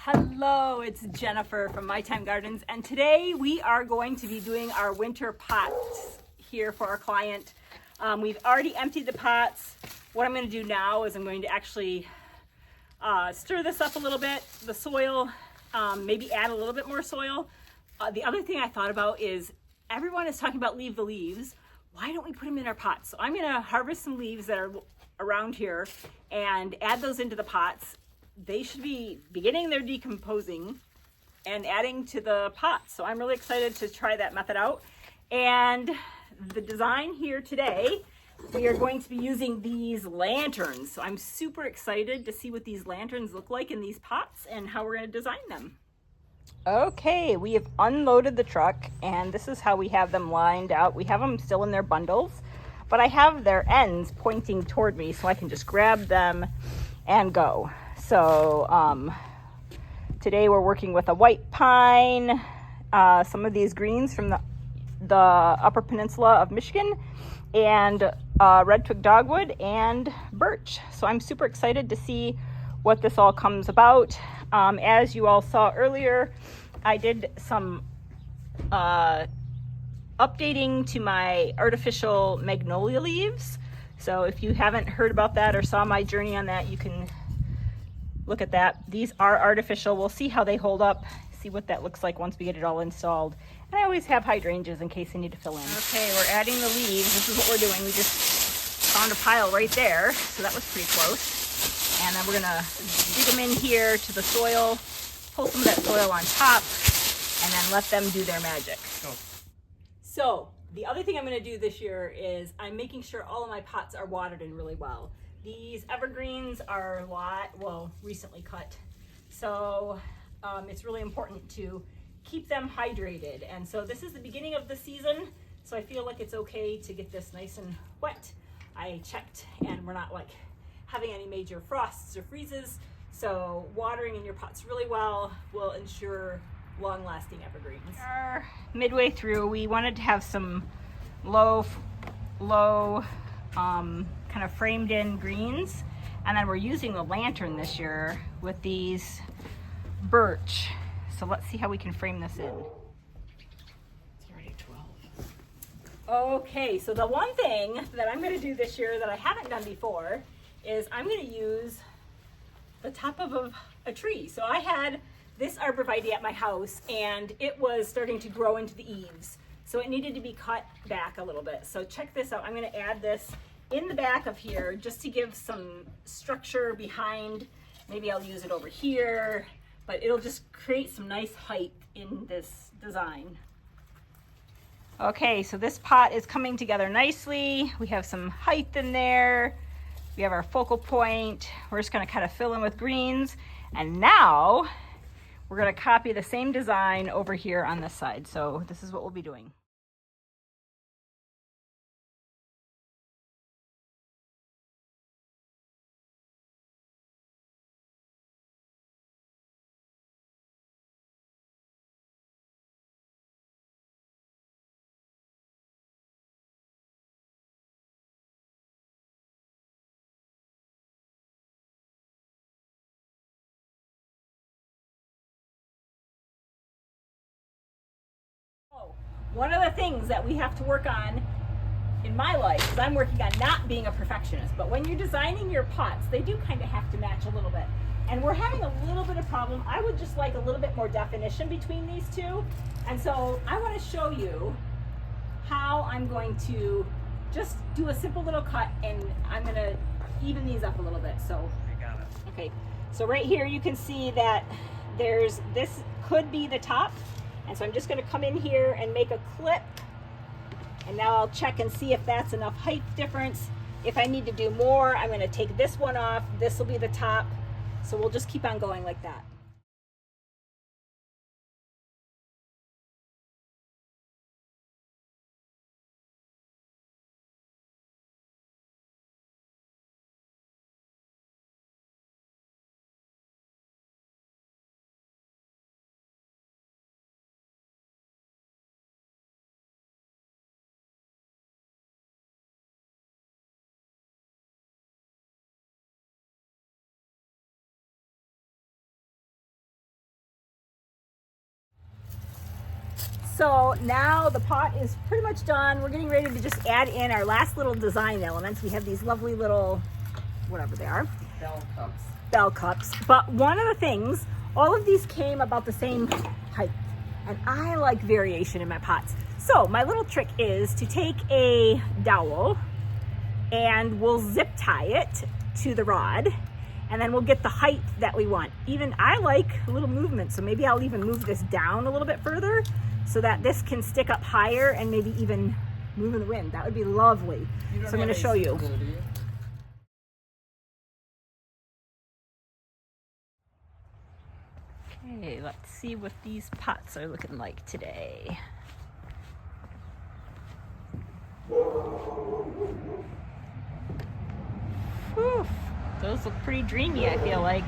Hello, it's Jennifer from My Time Gardens, and today we are going to be doing our winter pots here for our client. We've already emptied the pots. What I'm going to do now is I'm going to actually stir this up a little bit, the soil, maybe add a little bit more soil. The other thing I thought about is everyone is talking about leave the leaves. Why don't we put them in our pots? So I'm going to harvest some leaves that are around here and add those into the pots. They should be beginning their decomposing and adding to the pot. So I'm really excited to try that method out. And the design here today, we are going to be using these lanterns. So I'm super excited to see what these lanterns look like in these pots and how we're going to design them. Okay, we have unloaded the truck and this is how we have them lined out. We have them still in their bundles, but I have their ends pointing toward me so I can just grab them and go. So today we're working with a white pine, some of these greens from the Upper Peninsula of Michigan, and red twig dogwood and birch. So I'm super excited to see what this all comes about. As you all saw earlier, I did some updating to my artificial magnolia leaves. So if you haven't heard about that or saw my journey on that, you can look at that. These are artificial. We'll see how they hold up, see what that looks like once we get it all installed. And I always have hydrangeas in case I need to fill in. Okay, we're adding the leaves. This is what we're doing. We just found a pile right there, so that was pretty close. And then we're gonna dig them in here to the soil, pull some of that soil on top, and then let them do their magic. So the other thing I'm gonna do this year is I'm making sure all of my pots are watered in really well. These evergreens are recently cut. So it's really important to keep them hydrated. And so this is the beginning of the season. So I feel like it's okay to get this nice and wet. I checked and we're not like having any major frosts or freezes. So watering in your pots really well will ensure long-lasting evergreens. Midway through, we wanted to have some low kind of framed in greens, and then we're using the lantern this year with these birch. So let's see how we can frame this in. It's already 12. Okay, so the one thing that I'm going to do this year that I haven't done before is I'm going to use the top of a tree. So I had this arborvitae at my house and it was starting to grow into the eaves. So it needed to be cut back a little bit. So check this out. I'm going to add this in the back of here just to give some structure behind. Maybe I'll use it over here, but it'll just create some nice height in this design. Okay, so this pot is coming together nicely. We have some height in there. We have our focal point. We're just going to kind of fill in with greens. And now we're going to copy the same design over here on this side. So this is what we'll be doing. One of the things that we have to work on in my life is I'm working on not being a perfectionist, but when you're designing your pots, they do kind of have to match a little bit. And we're having a little bit of problem. I would just like a little bit more definition between these two. And so I want to show you how I'm going to just do a simple little cut, and I'm going to even these up a little bit. So I got it. Okay, so right here you can see that this could be the top. And so I'm just going to come in here and make a clip. And now I'll check and see if that's enough height difference. If I need to do more, I'm going to take this one off. This will be the top. So we'll just keep on going like that. So now the pot is pretty much done. We're getting ready to just add in our last little design elements. We have these lovely little, whatever they are. Bell cups. Bell cups. But one of the things, all of these came about the same height. And I like variation in my pots. So my little trick is to take a dowel and we'll zip tie it to the rod. And then we'll get the height that we want. Even I like a little movement, so maybe I'll even move this down a little bit further so that this can stick up higher and maybe even move in the wind. That would be lovely. So I'm going to show you. Okay, let's see what these pots are looking like today. Whew. Those look pretty dreamy, I feel like.